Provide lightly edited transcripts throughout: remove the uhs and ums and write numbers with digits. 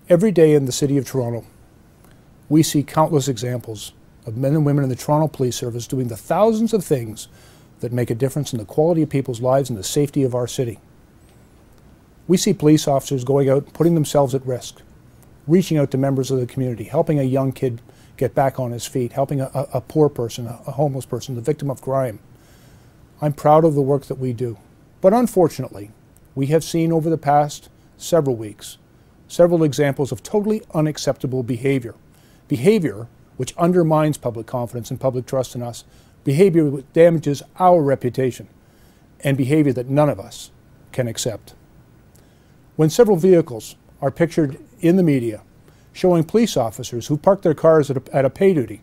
Every day in the City of Toronto, we see countless examples of men and women in the Toronto Police Service doing the thousands of things that make a difference in the quality of people's lives and the safety of our city. We see police officers going out, putting themselves at risk, reaching out to members of the community, helping a young kid get back on his feet, helping a poor person, a homeless person, the victim of crime. I'm proud of the work that we do. But unfortunately, we have seen over the past several weeks several examples of totally unacceptable behavior. Behavior which undermines public confidence and public trust in us, behavior which damages our reputation, and behavior that none of us can accept. When several vehicles are pictured in the media showing police officers who park their cars at a pay duty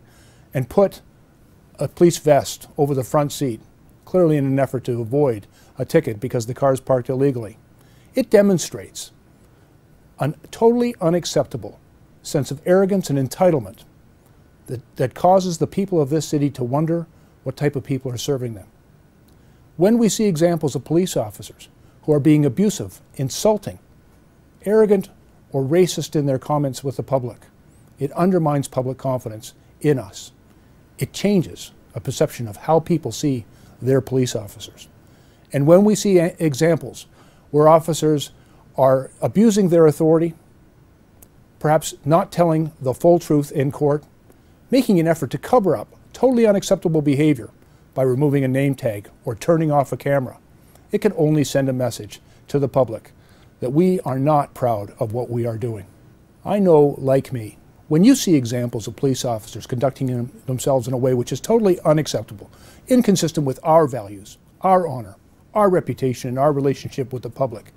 and put a police vest over the front seat, clearly in an effort to avoid a ticket because the car is parked illegally, it demonstrates a totally unacceptable sense of arrogance and entitlement that causes the people of this city to wonder what type of people are serving them. When we see examples of police officers who are being abusive, insulting, arrogant, or racist in their comments with the public, it undermines public confidence in us. It changes a perception of how people see their police officers. And when we see examples where officers are abusing their authority, perhaps not telling the full truth in court, making an effort to cover up totally unacceptable behavior by removing a name tag or turning off a camera, it can only send a message to the public that we are not proud of what we are doing. I know, like me, when you see examples of police officers conducting themselves in a way which is totally unacceptable, inconsistent with our values, our honor, our reputation, and our relationship with the public,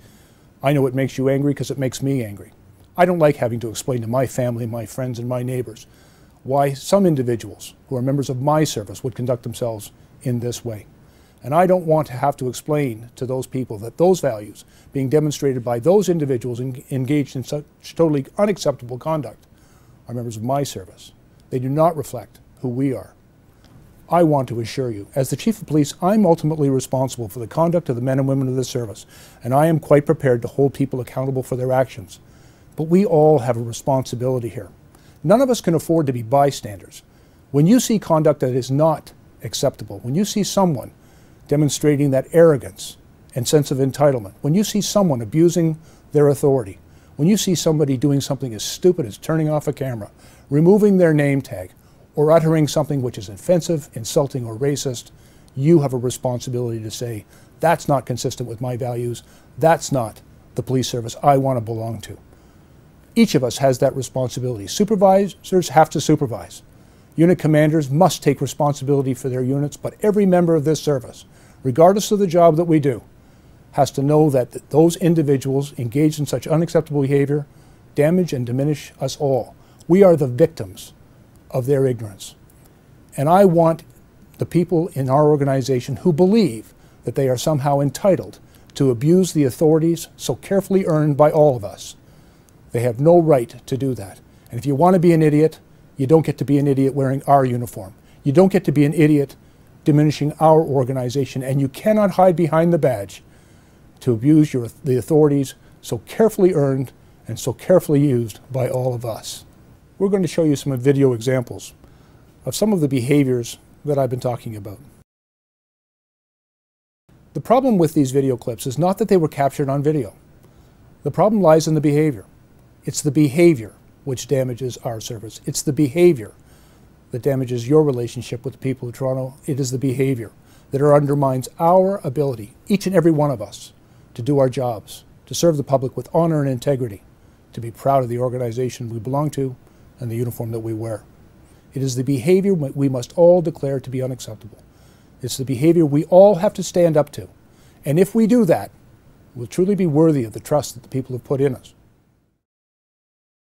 I know it makes you angry because it makes me angry. I don't like having to explain to my family, my friends, and my neighbors why some individuals who are members of my service would conduct themselves in this way. And I don't want to have to explain to those people that those values being demonstrated by those individuals engaged in such totally unacceptable conduct are members of my service. They do not reflect who we are. I want to assure you, as the Chief of Police, I'm ultimately responsible for the conduct of the men and women of this service, and I am quite prepared to hold people accountable for their actions. But we all have a responsibility here. None of us can afford to be bystanders. When you see conduct that is not acceptable, when you see someone demonstrating that arrogance and sense of entitlement, when you see someone abusing their authority, when you see somebody doing something as stupid as turning off a camera, removing their name tag, or uttering something which is offensive, insulting, or racist, you have a responsibility to say, that's not consistent with my values, that's not the police service I want to belong to. Each of us has that responsibility. Supervisors have to supervise. Unit commanders must take responsibility for their units, but every member of this service, regardless of the job that we do, has to know that those individuals engaged in such unacceptable behavior damage and diminish us all. We are the victims of their ignorance. And I want the people in our organization who believe that they are somehow entitled to abuse the authorities so carefully earned by all of us. They have no right to do that. And if you want to be an idiot, you don't get to be an idiot wearing our uniform. You don't get to be an idiot diminishing our organization, and you cannot hide behind the badge to abuse the authorities so carefully earned and so carefully used by all of us. We're going to show you some video examples of some of the behaviors that I've been talking about. The problem with these video clips is not that they were captured on video. The problem lies in the behavior. It's the behavior which damages our service. It's the behavior that damages your relationship with the people of Toronto. It is the behavior that undermines our ability, each and every one of us, to do our jobs, to serve the public with honor and integrity, to be proud of the organization we belong to and the uniform that we wear. It is the behavior we must all declare to be unacceptable. It's the behavior we all have to stand up to. And if we do that, we'll truly be worthy of the trust that the people have put in us.